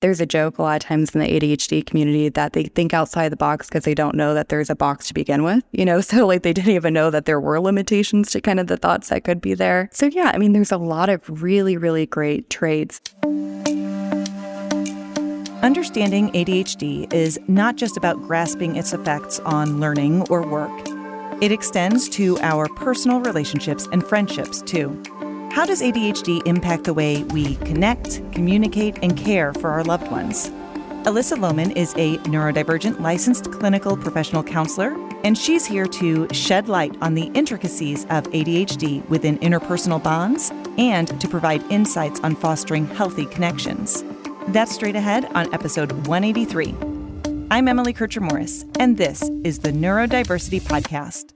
there's a joke a lot of times in the ADHD community that they think outside the box because they don't know that there's a box to begin with, so like they didn't even know that there were limitations to kind of the thoughts that could be there. So yeah, I mean, there's a lot of really, really great traits. Understanding ADHD is not just about grasping its effects on learning or work. It extends to our personal relationships and friendships, too. How does ADHD impact the way we connect, communicate, and care for our loved ones? Alyssa Lohman is a neurodivergent licensed clinical professional counselor, and she's here to shed light on the intricacies of ADHD within interpersonal bonds and to provide insights on fostering healthy connections. That's straight ahead on episode 183. I'm Emily Kircher-Morris, and this is the Neurodiversity Podcast.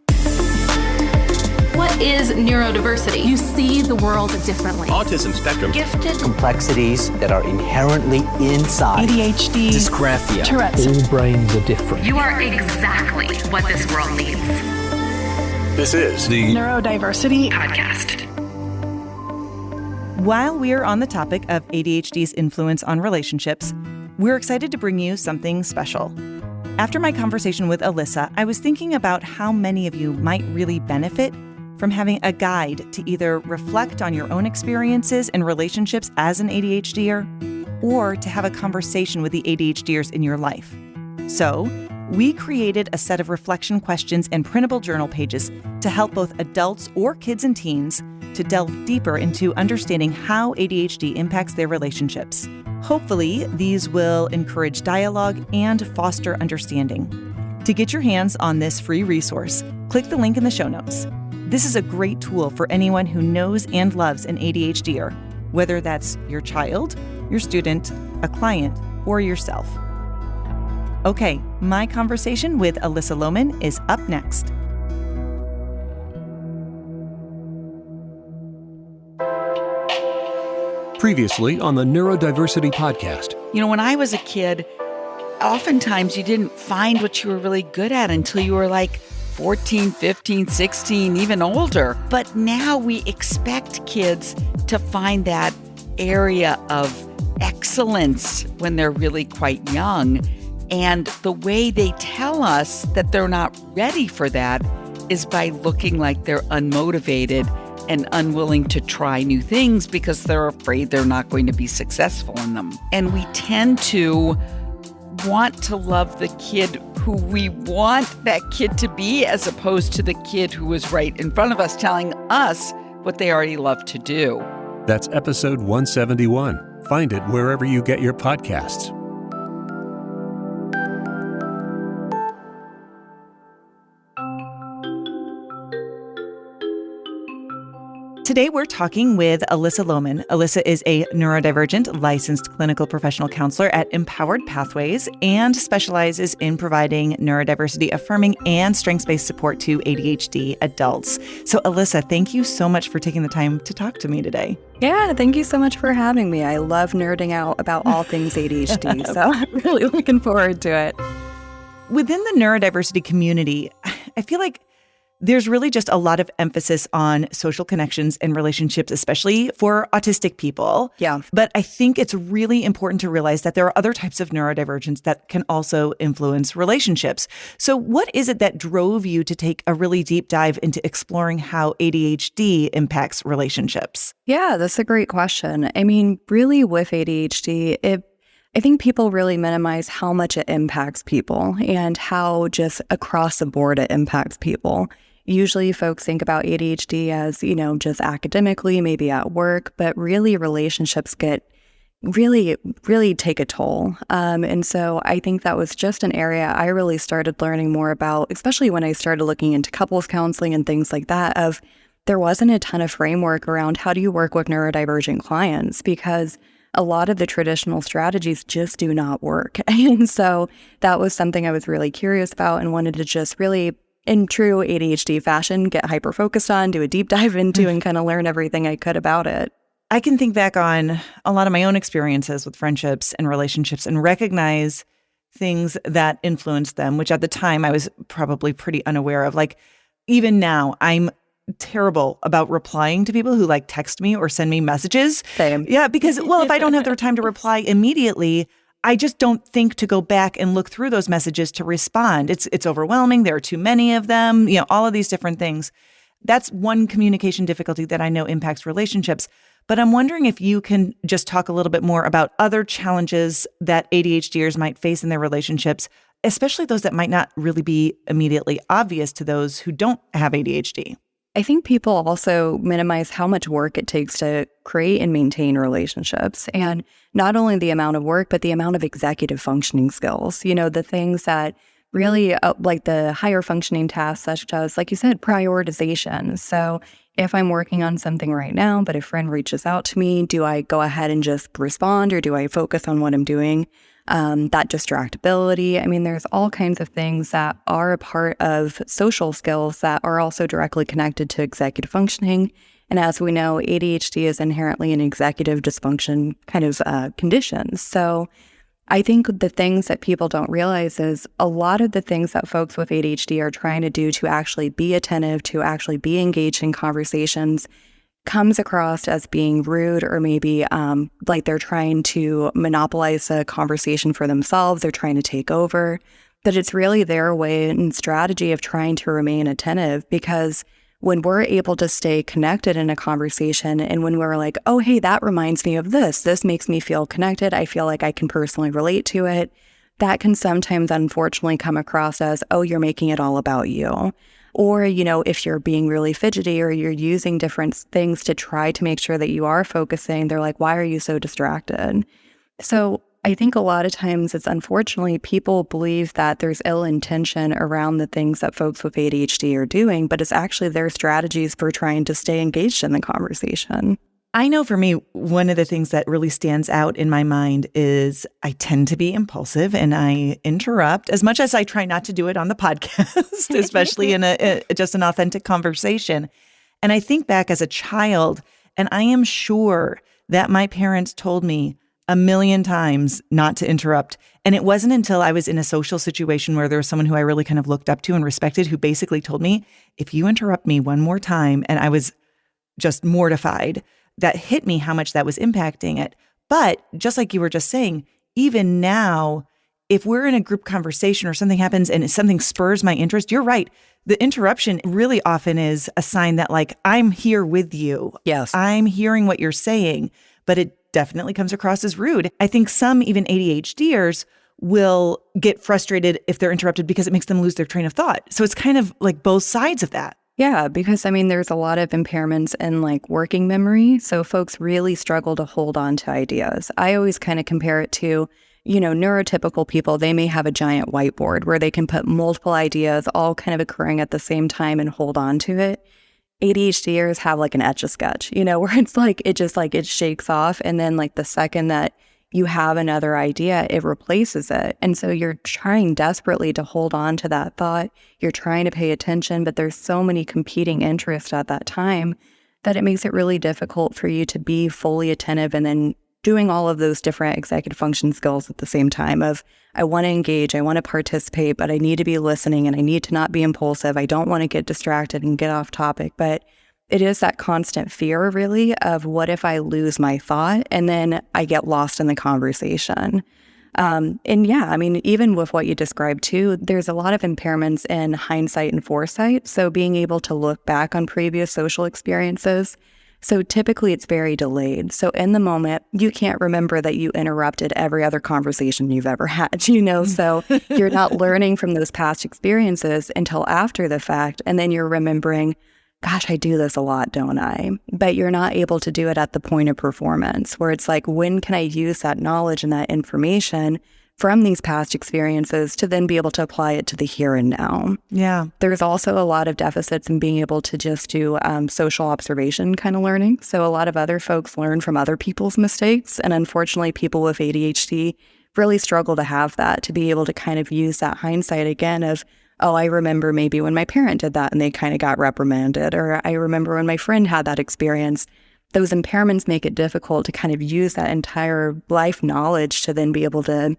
What is neurodiversity? You see the world differently. Autism spectrum. Gifted. Complexities that are inherently inside. ADHD. Dysgraphia. Tourette's. All brains are different. You are exactly what this world needs. This is the Neurodiversity Podcast. While we're on the topic of ADHD's influence on relationships, we're excited to bring you something special. After my conversation with Alyssa, I was thinking about how many of you might really benefit from having a guide to either reflect on your own experiences and relationships as an ADHDer, or to have a conversation with the ADHDers in your life. So, we created a set of reflection questions and printable journal pages to help both adults or kids and teens to delve deeper into understanding how ADHD impacts their relationships. Hopefully, these will encourage dialogue and foster understanding. To get your hands on this free resource, click the link in the show notes. This is a great tool for anyone who knows and loves an ADHDer, whether that's your child, your student, a client, or yourself. Okay, my conversation with Alyssa Lohman is up next. previously on the Neurodiversity Podcast. When I was a kid, oftentimes you didn't find what you were really good at until you were like 14, 15, 16, even older. But now we expect kids to find that area of excellence when they're really quite young. And the way they tell us that they're not ready for that is by looking like they're unmotivated and unwilling to try new things because they're afraid they're not going to be successful in them. And we tend to want to love the kid who we want that kid to be, as opposed to the kid who was right in front of us telling us what they already love to do. That's episode 171. Find it wherever you get your podcasts. Today, we're talking with Alyssa Lohman. Alyssa is a neurodivergent licensed clinical professional counselor at Empowered Pathways and specializes in providing neurodiversity-affirming and strengths-based support to ADHD adults. So, Alyssa, thank you so much for taking the time to talk to me today. Yeah, thank you so much for having me. I love nerding out about all things ADHD, so I'm really looking forward to it. Within the neurodiversity community, I feel like there's really just a lot of emphasis on social connections and relationships, especially for autistic people. Yeah. But I think it's really important to realize that there are other types of neurodivergence that can also influence relationships. So what is it that drove you to take a really deep dive into exploring how ADHD impacts relationships? Yeah, that's a great question. I mean, really with ADHD, I think people really minimize how much it impacts people and how just across the board it impacts people. Usually folks think about ADHD as, just academically, maybe at work, but really relationships get really take a toll. And so I think that was just an area I really started learning more about, especially when I started looking into couples counseling and things like that, of there wasn't a ton of framework around how do you work with neurodivergent clients, because a lot of the traditional strategies just do not work. And so that was something I was really curious about and wanted to just really, in true ADHD fashion, get hyper-focused on, do a deep dive into, and kind of learn everything I could about it. I can think back on a lot of my own experiences with friendships and relationships and recognize things that influenced them, which at the time I was probably pretty unaware of. Like, even now, I'm terrible about replying to people who like text me or send me messages. Same. Yeah, because, well, if I don't have the time to reply immediately, I just don't think to go back and look through those messages to respond. It's overwhelming. There are too many of them, all of these different things. That's one communication difficulty that I know impacts relationships. But I'm wondering if you can just talk a little bit more about other challenges that ADHDers might face in their relationships, especially those that might not really be immediately obvious to those who don't have ADHD. I think people also minimize how much work it takes to create and maintain relationships. And not only the amount of work, but the amount of executive functioning skills. The things that really like the higher functioning tasks, such as, like you said, prioritization. So if I'm working on something right now, but a friend reaches out to me, do I go ahead and just respond, or do I focus on what I'm doing? That distractibility. I mean, there's all kinds of things that are a part of social skills that are also directly connected to executive functioning. And as we know, ADHD is inherently an executive dysfunction kind of condition. So I think the things that people don't realize is a lot of the things that folks with ADHD are trying to do to actually be attentive, to actually be engaged in conversations, comes across as being rude, or maybe like they're trying to monopolize a conversation for themselves. They're trying to take over. But it's really their way and strategy of trying to remain attentive, because when we're able to stay connected in a conversation, and when we're like, oh, hey, that reminds me of this makes me feel connected, I feel like I can personally relate to it, that can sometimes unfortunately come across as, oh, you're making it all about you. Or, if you're being really fidgety or you're using different things to try to make sure that you are focusing, they're like, why are you so distracted? So I think a lot of times it's unfortunately people believe that there's ill intention around the things that folks with ADHD are doing, but it's actually their strategies for trying to stay engaged in the conversation. I know for me, one of the things that really stands out in my mind is I tend to be impulsive and I interrupt, as much as I try not to do it on the podcast, especially in just an authentic conversation. And I think back as a child, and I am sure that my parents told me a million times not to interrupt. And it wasn't until I was in a social situation where there was someone who I really kind of looked up to and respected, who basically told me, if you interrupt me one more time, and I was just mortified, that hit me how much that was impacting it. But just like you were just saying, even now, if we're in a group conversation or something happens and something spurs my interest, you're right. The interruption really often is a sign that, like, I'm here with you. Yes. I'm hearing what you're saying, but it definitely comes across as rude. I think some even ADHDers will get frustrated if they're interrupted because it makes them lose their train of thought. So it's kind of like both sides of that. Yeah, because I mean, there's a lot of impairments in like working memory. So folks really struggle to hold on to ideas. I always kind of compare it to, neurotypical people. They may have a giant whiteboard where they can put multiple ideas all kind of occurring at the same time and hold on to it. ADHDers have like an Etch-a-Sketch, where it's like, it shakes off. And then like the second that you have another idea, it replaces it. And so you're trying desperately to hold on to that thought. You're trying to pay attention, but there's so many competing interests at that time that it makes it really difficult for you to be fully attentive and then doing all of those different executive function skills at the same time of, I want to engage, I want to participate, but I need to be listening and I need to not be impulsive. I don't want to get distracted and get off topic. But it is that constant fear, really, of what if I lose my thought and then I get lost in the conversation. And yeah, I mean, even with what you described too, there's a lot of impairments in hindsight and foresight. So being able to look back on previous social experiences. So typically it's very delayed. So in the moment, you can't remember that you interrupted every other conversation you've ever had, so you're not learning from those past experiences until after the fact. And then you're remembering, gosh, I do this a lot, don't I? But you're not able to do it at the point of performance where it's like, when can I use that knowledge and that information from these past experiences to then be able to apply it to the here and now? Yeah. There's also a lot of deficits in being able to just do social observation kind of learning. So a lot of other folks learn from other people's mistakes. And unfortunately, people with ADHD really struggle to have that, to be able to kind of use that hindsight again of, oh, I remember maybe when my parent did that and they kind of got reprimanded, or I remember when my friend had that experience. Those impairments make it difficult to kind of use that entire life knowledge to then be able to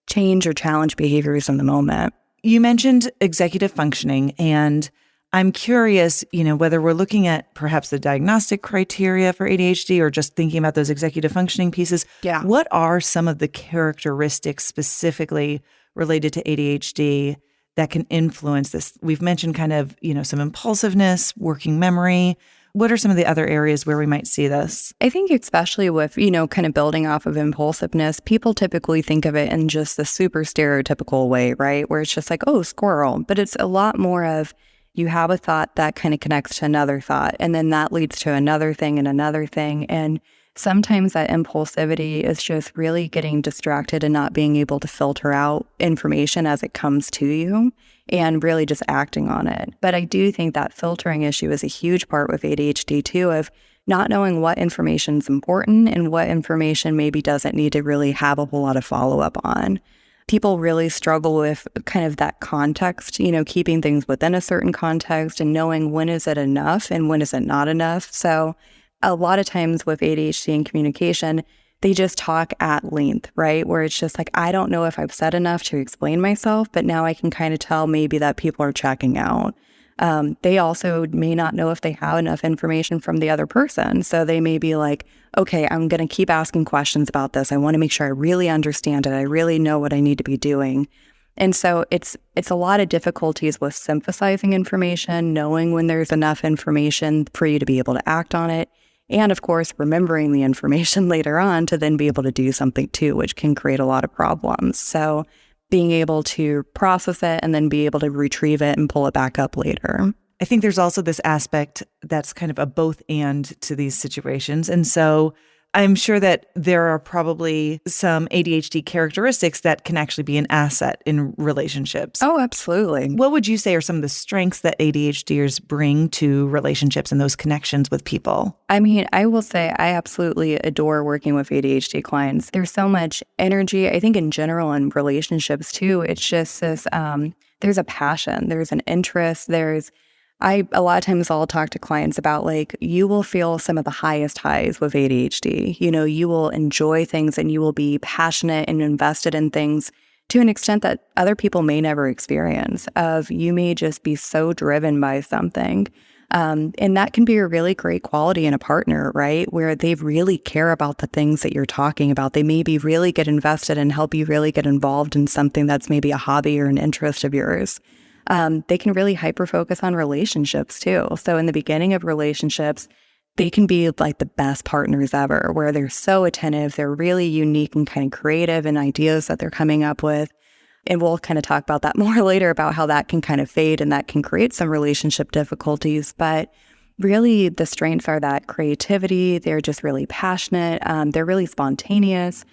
change or challenge behaviors in the moment. You mentioned executive functioning, and I'm curious, whether we're looking at perhaps the diagnostic criteria for ADHD or just thinking about those executive functioning pieces. Yeah. What are some of the characteristics specifically related to ADHD that can influence this? We've mentioned kind of, some impulsiveness, working memory. What are some of the other areas where we might see this? I think especially with, kind of building off of impulsiveness, people typically think of it in just the super stereotypical way, right? Where it's just like, oh, squirrel. But it's a lot more of, you have a thought that kind of connects to another thought, and then that leads to another thing and another thing. And sometimes that impulsivity is just really getting distracted and not being able to filter out information as it comes to you and really just acting on it. But I do think that filtering issue is a huge part with ADHD too, of not knowing what information is important and what information maybe doesn't need to really have a whole lot of follow-up on. People really struggle with kind of that context, keeping things within a certain context and knowing when is it enough and when is it not enough. So a lot of times with ADHD and communication, they just talk at length, right? Where it's just like, I don't know if I've said enough to explain myself, but now I can kind of tell maybe that people are checking out. They also may not know if they have enough information from the other person. So they may be like, okay, I'm going to keep asking questions about this. I want to make sure I really understand it. I really know what I need to be doing. And so it's a lot of difficulties with synthesizing information, knowing when there's enough information for you to be able to act on it. And of course, remembering the information later on to then be able to do something too, which can create a lot of problems. So being able to process it and then be able to retrieve it and pull it back up later. I think there's also this aspect that's kind of a both and to these situations. And so I'm sure that there are probably some ADHD characteristics that can actually be an asset in relationships. Oh, absolutely. What would you say are some of the strengths that ADHDers bring to relationships and those connections with people? I mean, I will say I absolutely adore working with ADHD clients. There's so much energy, I think in general in relationships too. It's just this, there's a passion, there's an interest, a lot of times I'll talk to clients about like, you will feel some of the highest highs with ADHD. You will enjoy things and you will be passionate and invested in things to an extent that other people may never experience. You may just be so driven by something. And that can be a really great quality in a partner, right? Where they really care about the things that you're talking about. They maybe really get invested and help you really get involved in something that's maybe a hobby or an interest of yours. They can really hyper-focus on relationships too. So in the beginning of relationships, they can be like the best partners ever, where they're so attentive, they're really unique and kind of creative in ideas that they're coming up with. And we'll kind of talk about that more later about how that can kind of fade and that can create some relationship difficulties. But really the strengths are that creativity, they're just really passionate, they're really spontaneous.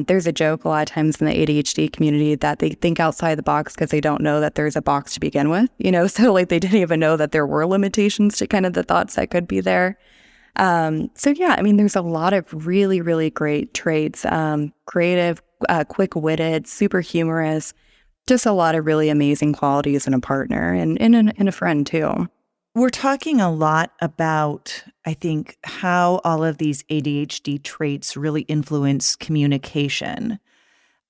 There's a joke a lot of times in the ADHD community that they think outside the box because they don't know that there's a box to begin with, so like they didn't even know that there were limitations to kind of the thoughts that could be there. So yeah, I mean, there's a lot of really, really great traits, creative, quick-witted, super humorous, just a lot of really amazing qualities in a partner and in a friend too. We're talking a lot about, I think, how all of these ADHD traits really influence communication.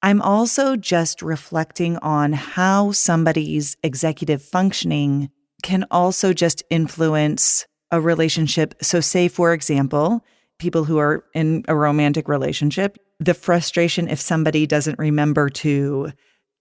I'm also just reflecting on how somebody's executive functioning can also just influence a relationship. So say, for example, people who are in a romantic relationship, the frustration if somebody doesn't remember to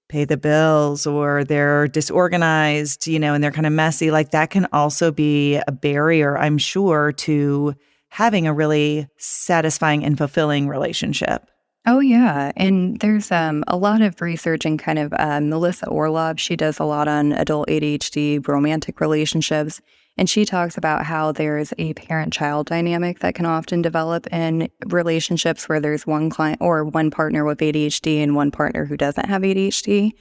pay the bills or they're disorganized, and they're kind of messy, like that can also be a barrier, I'm sure, to having a really satisfying and fulfilling relationship. Oh, yeah. And there's a lot of research and kind of Melissa Orlov, she does a lot on adult ADHD romantic relationships. And she talks about how there's a parent-child dynamic that can often develop in relationships where there's one client or one partner with ADHD and one partner who doesn't have ADHD.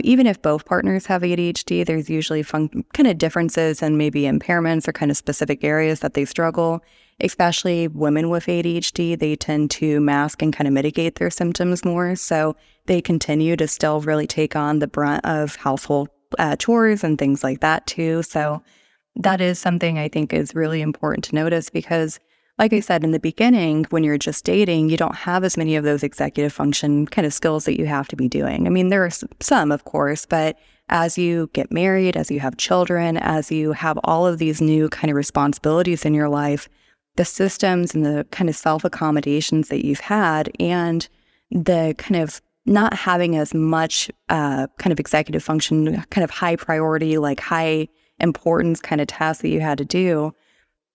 Even if both partners have ADHD, there's usually kind of differences and maybe impairments or kind of specific areas that they struggle. Especially women with ADHD, they tend to mask and kind of mitigate their symptoms more. So they continue to still really take on the brunt of household chores and things like that too. So that is something I think is really important to notice because, like I said, in the beginning, when you're just dating, you don't have as many of those executive function kind of skills that you have to be doing. I mean, there are some, of course, but as you get married, as you have children, as you have all of these new kind of responsibilities in your life, the systems and the kind of self-accommodations that you've had and the kind of not having as much kind of executive function, kind of high priority, like high importance kind of tasks that you had to do,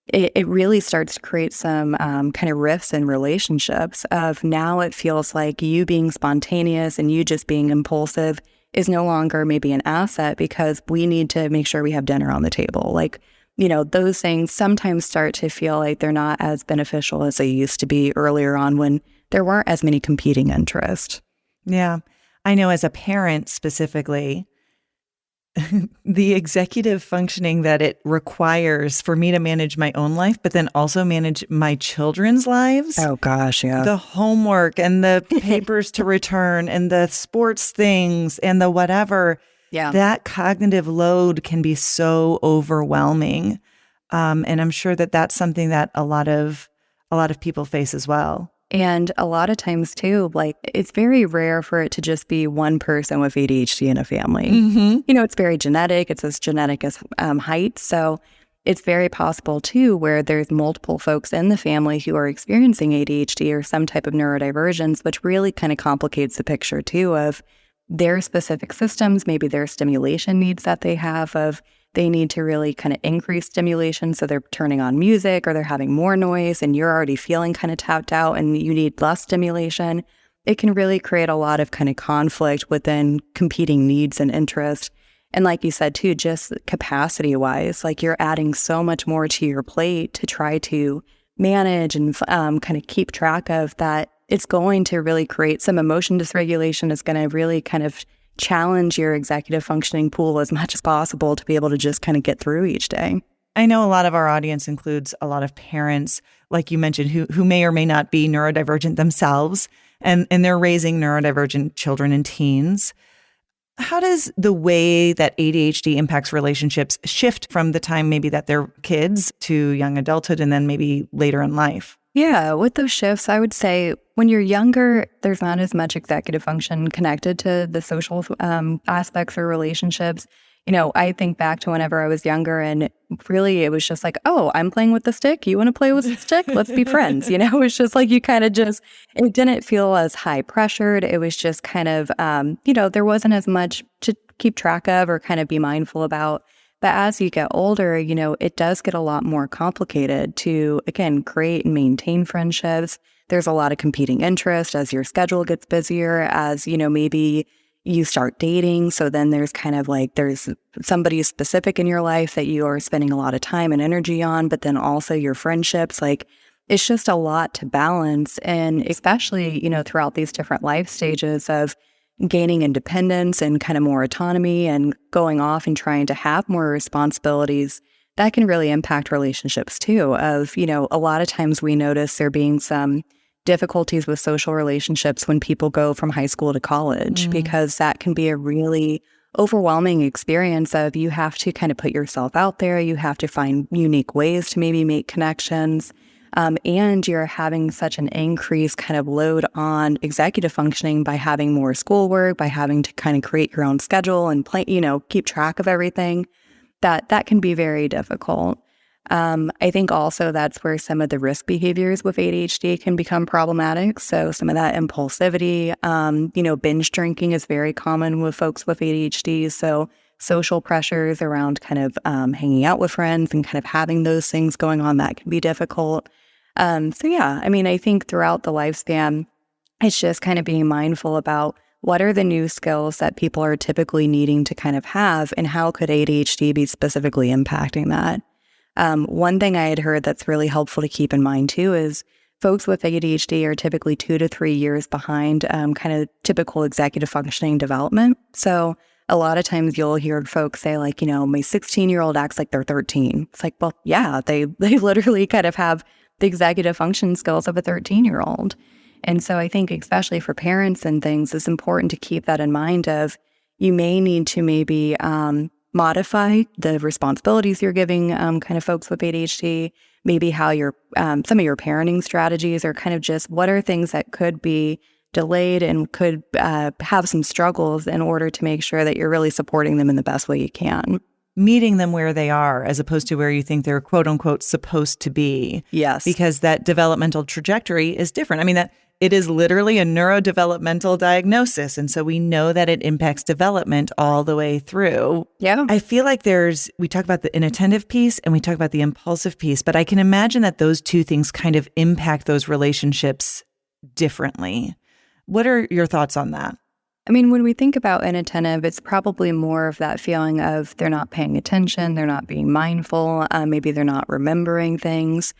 it really starts to create some kind of rifts in relationships of now it feels like you being spontaneous and you just being impulsive is no longer maybe an asset because we need to make sure we have dinner on the table. Like, those things sometimes start to feel like they're not as beneficial as they used to be earlier on when there weren't as many competing interests. Yeah. I know as a parent specifically, the executive functioning that it requires for me to manage my own life, but then also manage my children's lives. Oh gosh, yeah. The homework and the papers to return and the sports things and the whatever. Yeah. That cognitive load can be so overwhelming. And I'm sure that that's something that a lot of people face as well. And a lot of times too, like it's very rare for it to just be one person with ADHD in a family. Mm-hmm. It's very genetic. It's as genetic as height. So it's very possible too where there's multiple folks in the family who are experiencing ADHD or some type of neurodivergence, which really kind of complicates the picture too of their specific systems, maybe their stimulation needs that they have of they need to really kind of increase stimulation. So they're turning on music or they're having more noise and you're already feeling kind of tapped out and you need less stimulation. It can really create a lot of kind of conflict within competing needs and interests. And like you said too, just capacity wise, like you're adding so much more to your plate to try to manage and kind of keep track of that. It's going to really create some emotion dysregulation. It's going to really kind of challenge your executive functioning pool as much as possible to be able to just kind of get through each day. I know a lot of our audience includes a lot of parents, like you mentioned, who may or may not be neurodivergent themselves, and they're raising neurodivergent children and teens. How does the way that ADHD impacts relationships shift from the time maybe that they're kids to young adulthood and then maybe later in life? Yeah, with those shifts, I would say when you're younger, there's not as much executive function connected to the social aspects or relationships. I think back to whenever I was younger and really it was just like, oh, I'm playing with the stick. You want to play with the stick? Let's be friends. It was just like you kind of just, it didn't feel as high pressured. It was just kind of, there wasn't as much to keep track of or kind of be mindful about. But as you get older, it does get a lot more complicated to, again, create and maintain friendships. There's a lot of competing interest as your schedule gets busier, as, maybe you start dating. So then there's kind of like, there's somebody specific in your life that you are spending a lot of time and energy on, but then also your friendships, like it's just a lot to balance. And especially, throughout these different life stages of gaining independence and kind of more autonomy and going off and trying to have more responsibilities, that can really impact relationships too. Of, a lot of times we notice there being some difficulties with social relationships when people go from high school to college, because that can be a really overwhelming experience of you have to kind of put yourself out there. You have to find unique ways to maybe make connections. And you're having such an increased kind of load on executive functioning by having more schoolwork, by having to kind of create your own schedule and play, keep track of everything, that can be very difficult. I think also that's where some of the risk behaviors with ADHD can become problematic. So some of that impulsivity, binge drinking is very common with folks with ADHD. So social pressures around kind of hanging out with friends and kind of having those things going on, that can be difficult. I think throughout the lifespan, it's just kind of being mindful about what are the new skills that people are typically needing to kind of have, and how could ADHD be specifically impacting that? One thing I had heard that's really helpful to keep in mind too is folks with ADHD are typically 2 to 3 years behind kind of typical executive functioning development. So a lot of times you'll hear folks say like, my 16-year-old acts like they're 13. It's like, well, yeah, they literally kind of have the executive function skills of a 13-year-old. And so I think especially for parents and things, it's important to keep that in mind of you may need to maybe modify the responsibilities you're giving kind of folks with ADHD, maybe how your some of your parenting strategies are kind of just what are things that could be delayed and could have some struggles in order to make sure that you're really supporting them in the best way you can. Meeting them where they are as opposed to where you think they're quote unquote supposed to be. Yes. Because that developmental trajectory is different. I mean, that it is literally a neurodevelopmental diagnosis. And so we know that it impacts development all the way through. Yeah. I feel like we talk about the inattentive piece and we talk about the impulsive piece, but I can imagine that those two things kind of impact those relationships differently. What are your thoughts on that? I mean, when we think about inattentive, it's probably more of that feeling of they're not paying attention, they're not being mindful, maybe they're not remembering things.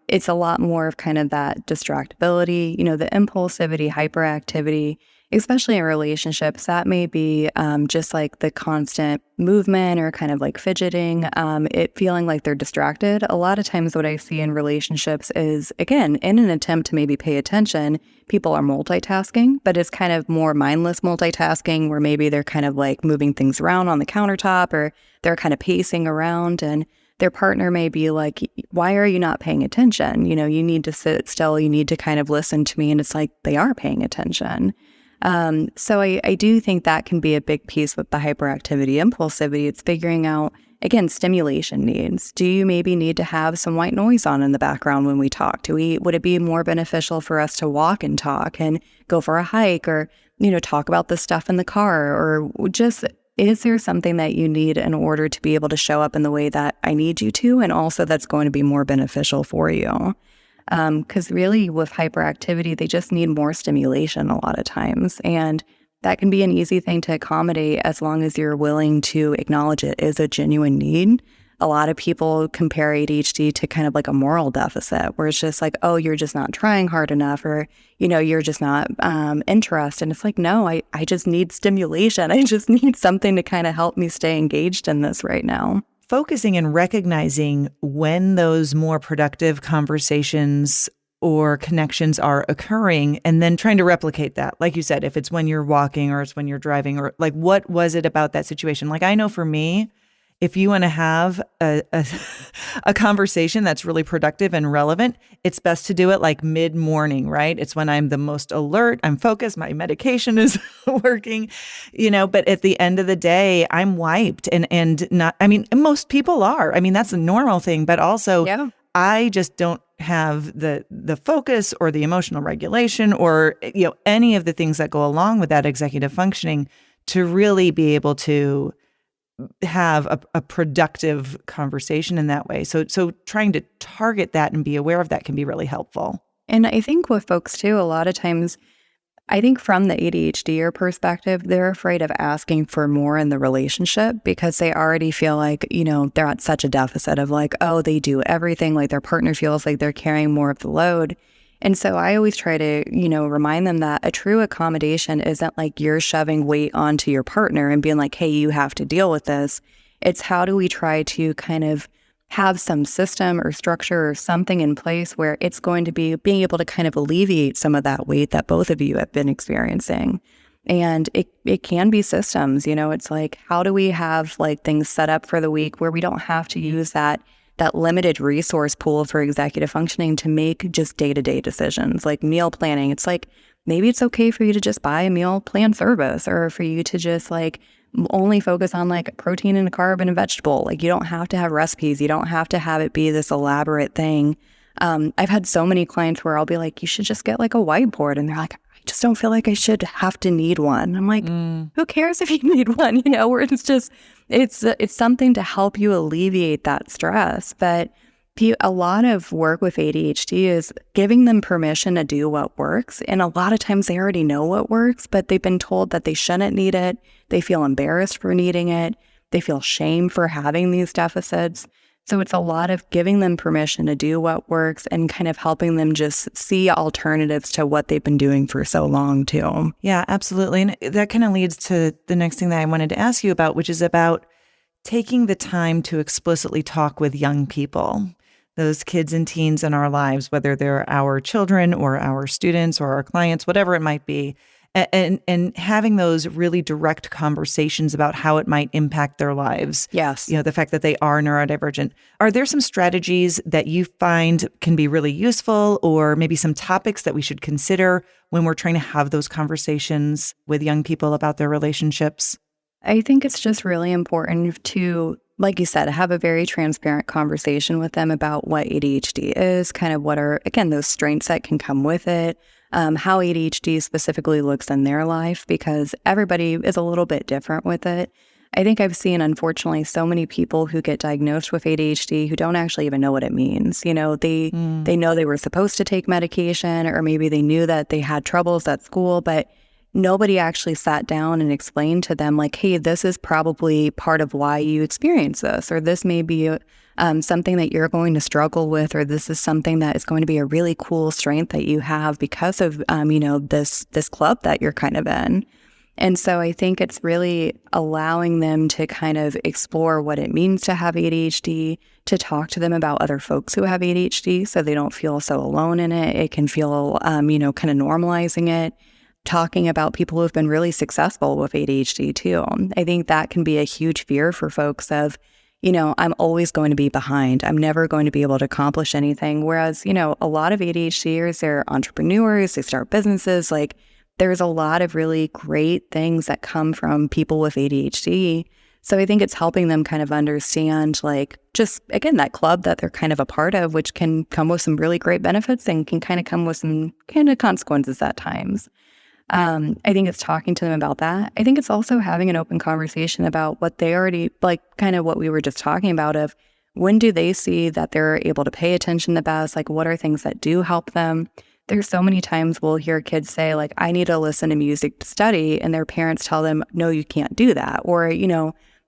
It's a lot more of kind of that distractibility, the impulsivity, hyperactivity, especially in relationships. That may be just like the constant movement or kind of like fidgeting, it feeling like they're distracted. A lot of times what I see in relationships is, again, in an attempt to maybe pay attention, people are multitasking, but it's kind of more mindless multitasking where maybe they're kind of like moving things around on the countertop or they're kind of pacing around, and their partner may be like, why are you not paying attention? You need to sit still. You need to kind of listen to me. And it's like they are paying attention. So I do think that can be a big piece with the hyperactivity, impulsivity. It's figuring out, again, stimulation needs. Do you maybe need to have some white noise on in the background when we talk? Would it be more beneficial for us to walk and talk and go for a hike or, talk about the stuff in the car, or just, is there something that you need in order to be able to show up in the way that I need you to, and also that's going to be more beneficial for you? Because really with hyperactivity, they just need more stimulation a lot of times. And that can be an easy thing to accommodate as long as you're willing to acknowledge it is a genuine need. A lot of people compare ADHD to kind of like a moral deficit where it's just like, oh, you're just not trying hard enough, or, you're just not interested. And it's like, no, I just need stimulation. I just need something to kind of help me stay engaged in this right now. Focusing and recognizing when those more productive conversations or connections are occurring, and then trying to replicate that. Like you said, if it's when you're walking or it's when you're driving, or like, what was it about that situation? Like, I know for me, if you want to have a conversation that's really productive and relevant, it's best to do it like mid-morning, right? It's when I'm the most alert, I'm focused, my medication is working, but at the end of the day, I'm wiped and not, I mean, most people are. I mean, that's a normal thing, but also I just don't have the focus or the emotional regulation or, any of the things that go along with that executive functioning to really be able to have a productive conversation in that way. So trying to target that and be aware of that can be really helpful. And I think with folks too, a lot of times, I think from the ADHDer perspective, they're afraid of asking for more in the relationship because they already feel like, they're at such a deficit of like, oh, they do everything, like their partner feels like they're carrying more of the load. And so I always try to, remind them that a true accommodation isn't like you're shoving weight onto your partner and being like, hey, you have to deal with this. It's how do we try to kind of have some system or structure or something in place where it's going to be being able to kind of alleviate some of that weight that both of you have been experiencing. And it can be systems, it's like, how do we have like things set up for the week where we don't have to use that limited resource pool for executive functioning to make just day-to-day decisions, like meal planning. It's like, maybe it's okay for you to just buy a meal plan service, or for you to just like only focus on like protein and a carb and a vegetable. Like, you don't have to have recipes. You don't have to have it be this elaborate thing. I've had so many clients where I'll be like, you should just get like a whiteboard. And they're like, I just don't feel like I should have to need one. I'm like, who cares if you need one? Where it's just, it's something to help you alleviate that stress. But a lot of work with ADHD is giving them permission to do what works. And a lot of times they already know what works, but they've been told that they shouldn't need it. They feel embarrassed for needing it. They feel shame for having these deficits. So it's a lot of giving them permission to do what works and kind of helping them just see alternatives to what they've been doing for so long too. Yeah, absolutely. And that kind of leads to the next thing that I wanted to ask you about, which is about taking the time to explicitly talk with young people, those kids and teens in our lives, whether they're our children or our students or our clients, whatever it might be, and having those really direct conversations about how it might impact their lives. Yes. The fact that they are neurodivergent. Are there some strategies that you find can be really useful, or maybe some topics that we should consider when we're trying to have those conversations with young people about their relationships? I think it's just really important to, like you said, have a very transparent conversation with them about what ADHD is, kind of what are, again, those strengths that can come with it, how ADHD specifically looks in their life, because everybody is a little bit different with it. I think I've seen, unfortunately, so many people who get diagnosed with ADHD who don't actually even know what it means. They know they were supposed to take medication, or maybe they knew that they had troubles at school, but nobody actually sat down and explained to them, like, hey, this is probably part of why you experience this, or this may be something that you're going to struggle with, or this is something that is going to be a really cool strength that you have because of, this club that you're kind of in. And so I think it's really allowing them to kind of explore what it means to have ADHD, to talk to them about other folks who have ADHD so they don't feel so alone in it. It can feel, kind of normalizing it. Talking about people who have been really successful with ADHD too. I think that can be a huge fear for folks of, I'm always going to be behind. I'm never going to be able to accomplish anything. Whereas, a lot of ADHDers, they're entrepreneurs, they start businesses. Like, there's a lot of really great things that come from people with ADHD. So I think it's helping them kind of understand, like, just, again, that club that they're kind of a part of, which can come with some really great benefits and can kind of come with some kind of consequences at times. I think it's talking to them about that. I think it's also having an open conversation about what they already, like, kind of what we were just talking about of when do they see that they're able to pay attention the best? Like, what are things that do help them? There's so many times we'll hear kids say, like, I need to listen to music to study, and their parents tell them, no, you can't do that. Or,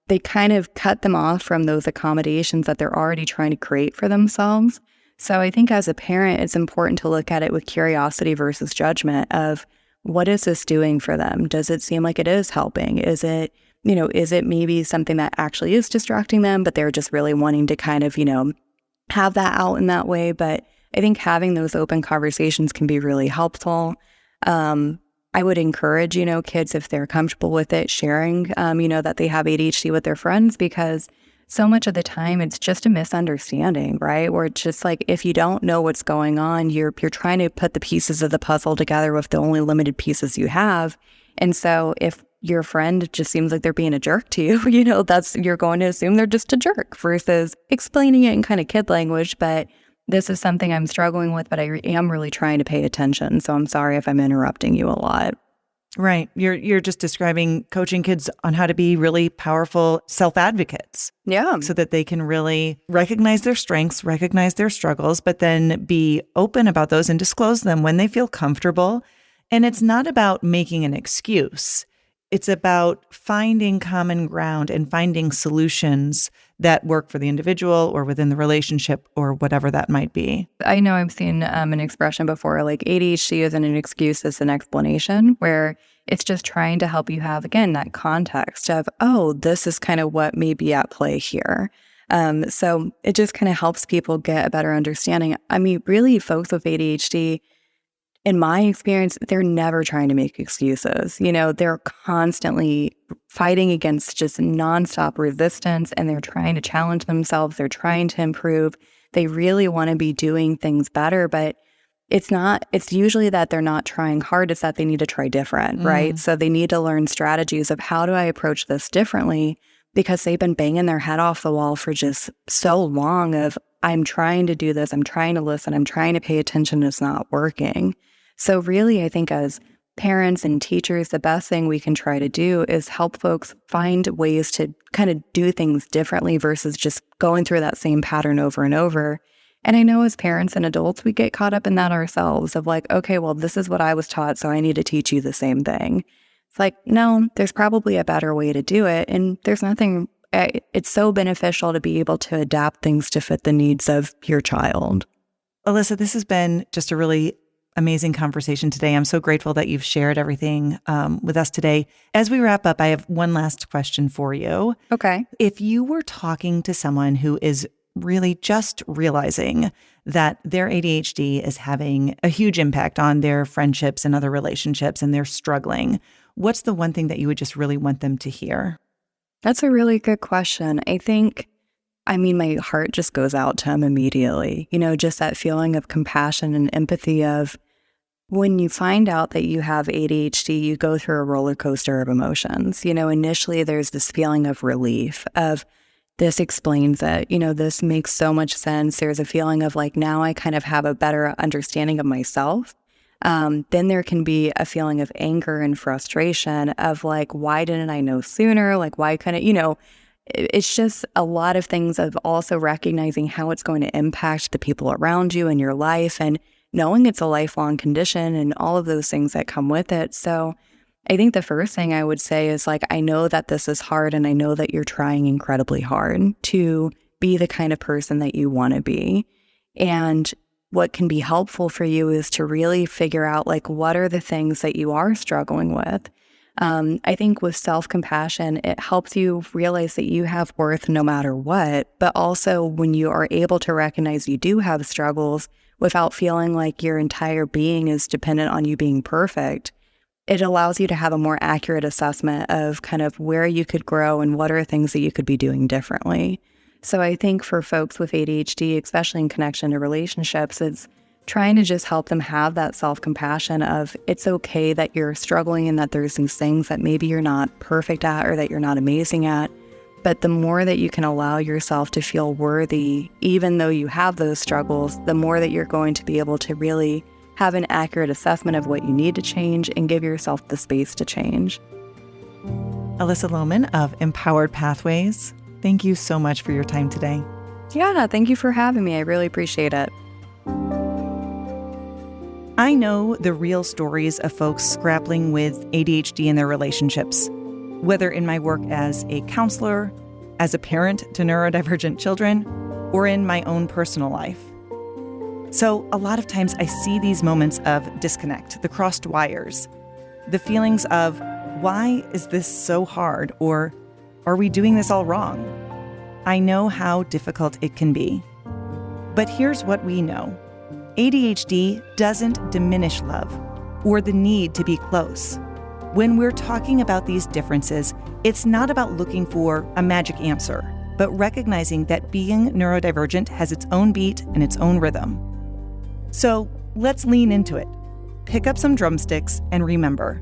they kind of cut them off from those accommodations that they're already trying to create for themselves. So I think as a parent, it's important to look at it with curiosity versus judgment of, what is this doing for them? Does it seem like it is helping? Is it maybe something that actually is distracting them, but they're just really wanting to kind of, have that out in that way? But I think having those open conversations can be really helpful. I would encourage, kids, if they're comfortable with it, sharing, that they have ADHD with their friends, because so much of the time it's just a misunderstanding, right? Where it's just like, if you don't know what's going on, you're trying to put the pieces of the puzzle together with the only limited pieces you have. And so if your friend just seems like they're being a jerk to you, you're going to assume they're just a jerk versus explaining it in kind of kid language. But this is something I'm struggling with, but I am really trying to pay attention. So I'm sorry if I'm interrupting you a lot. Right. You're just describing coaching kids on how to be really powerful self-advocates. Yeah. So that they can really recognize their strengths, recognize their struggles, but then be open about those and disclose them when they feel comfortable. And it's not about making an excuse. It's about finding common ground and finding solutions that work for the individual or within the relationship or whatever that might be. I know I've seen an expression before, like ADHD isn't an excuse, it's an explanation, where it's just trying to help you have, again, that context of, oh, this is kind of what may be at play here. So it just kind of helps people get a better understanding. I mean, really, folks with ADHD, in my experience, they're never trying to make excuses. They're constantly fighting against just nonstop resistance, and they're trying to challenge themselves. They're trying to improve. They really want to be doing things better, but it's usually that they're not trying hard. It's that they need to try different, right? So they need to learn strategies of, how do I approach this differently? Because they've been banging their head off the wall for just so long of, I'm trying to do this. I'm trying to listen. I'm trying to pay attention. It's not working. So really, I think as parents and teachers, the best thing we can try to do is help folks find ways to kind of do things differently versus just going through that same pattern over and over. And I know as parents and adults, we get caught up in that ourselves of like, okay, well, this is what I was taught, so I need to teach you the same thing. It's like, no, there's probably a better way to do it. And there's nothing, it's so beneficial to be able to adapt things to fit the needs of your child. Alyssa, this has been just a really amazing conversation today. I'm so grateful that you've shared everything with us today. As we wrap up, I have one last question for you. Okay. If you were talking to someone who is really just realizing that their ADHD is having a huge impact on their friendships and other relationships, and they're struggling, what's the one thing that you would just really want them to hear? That's a really good question. My heart just goes out to them immediately. Just that feeling of compassion and empathy of when you find out that you have ADHD, you go through a roller coaster of emotions. Initially there's this feeling of relief of this explains it. This makes so much sense. There's a feeling of like, now I kind of have a better understanding of myself. Then there can be a feeling of anger and frustration of like, why didn't I know sooner? Like, why couldn't, it's just a lot of things of also recognizing how it's going to impact the people around you in your life and knowing it's a lifelong condition and all of those things that come with it. So I think the first thing I would say is like, I know that this is hard and I know that you're trying incredibly hard to be the kind of person that you want to be. And what can be helpful for you is to really figure out like, what are the things that you are struggling with? I think with self-compassion, it helps you realize that you have worth no matter what, but also when you are able to recognize you do have struggles without feeling like your entire being is dependent on you being perfect, it allows you to have a more accurate assessment of kind of where you could grow and what are things that you could be doing differently. So I think for folks with ADHD, especially in connection to relationships, it's trying to just help them have that self-compassion of it's okay that you're struggling and that there's these things that maybe you're not perfect at or that you're not amazing at. But the more that you can allow yourself to feel worthy, even though you have those struggles, the more that you're going to be able to really have an accurate assessment of what you need to change and give yourself the space to change. Alyssa Lohman of Empowered Pathways, thank you so much for your time today. Yeah, thank you for having me. I really appreciate it. I know the real stories of folks grappling with ADHD in their relationships, whether in my work as a counselor, as a parent to neurodivergent children, or in my own personal life. So a lot of times I see these moments of disconnect, the crossed wires, the feelings of, why is this so hard? Or are we doing this all wrong? I know how difficult it can be. But here's what we know. ADHD doesn't diminish love or the need to be close. When we're talking about these differences, it's not about looking for a magic answer, but recognizing that being neurodivergent has its own beat and its own rhythm. So let's lean into it. Pick up some drumsticks and remember,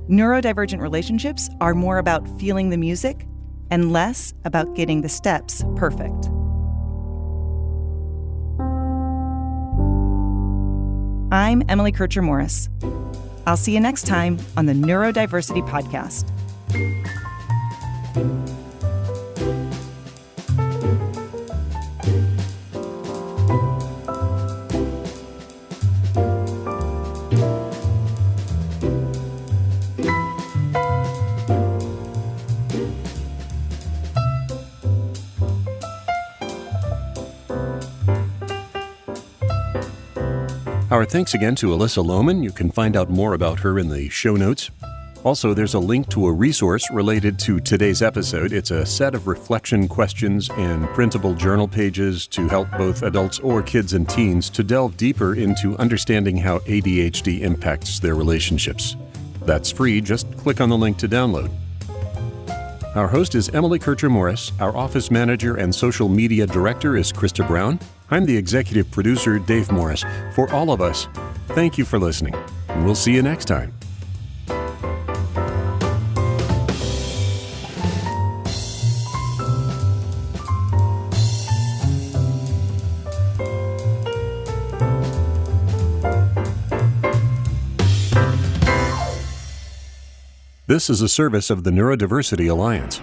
neurodivergent relationships are more about feeling the music and less about getting the steps perfect. I'm Emily Kircher-Morris. I'll see you next time on the Neurodiversity Podcast. Our thanks again to Alyssa Lohman. You can find out more about her in the show notes. Also, there's a link to a resource related to today's episode. It's a set of reflection questions and printable journal pages to help both adults or kids and teens to delve deeper into understanding how ADHD impacts their relationships. That's free. Just click on the link to download. Our host is Emily Kircher-Morris. Our office manager and social media director is Krista Brown. I'm the executive producer, Dave Morris. For all of us, thank you for listening, and we'll see you next time. This is a service of the Neurodiversity Alliance.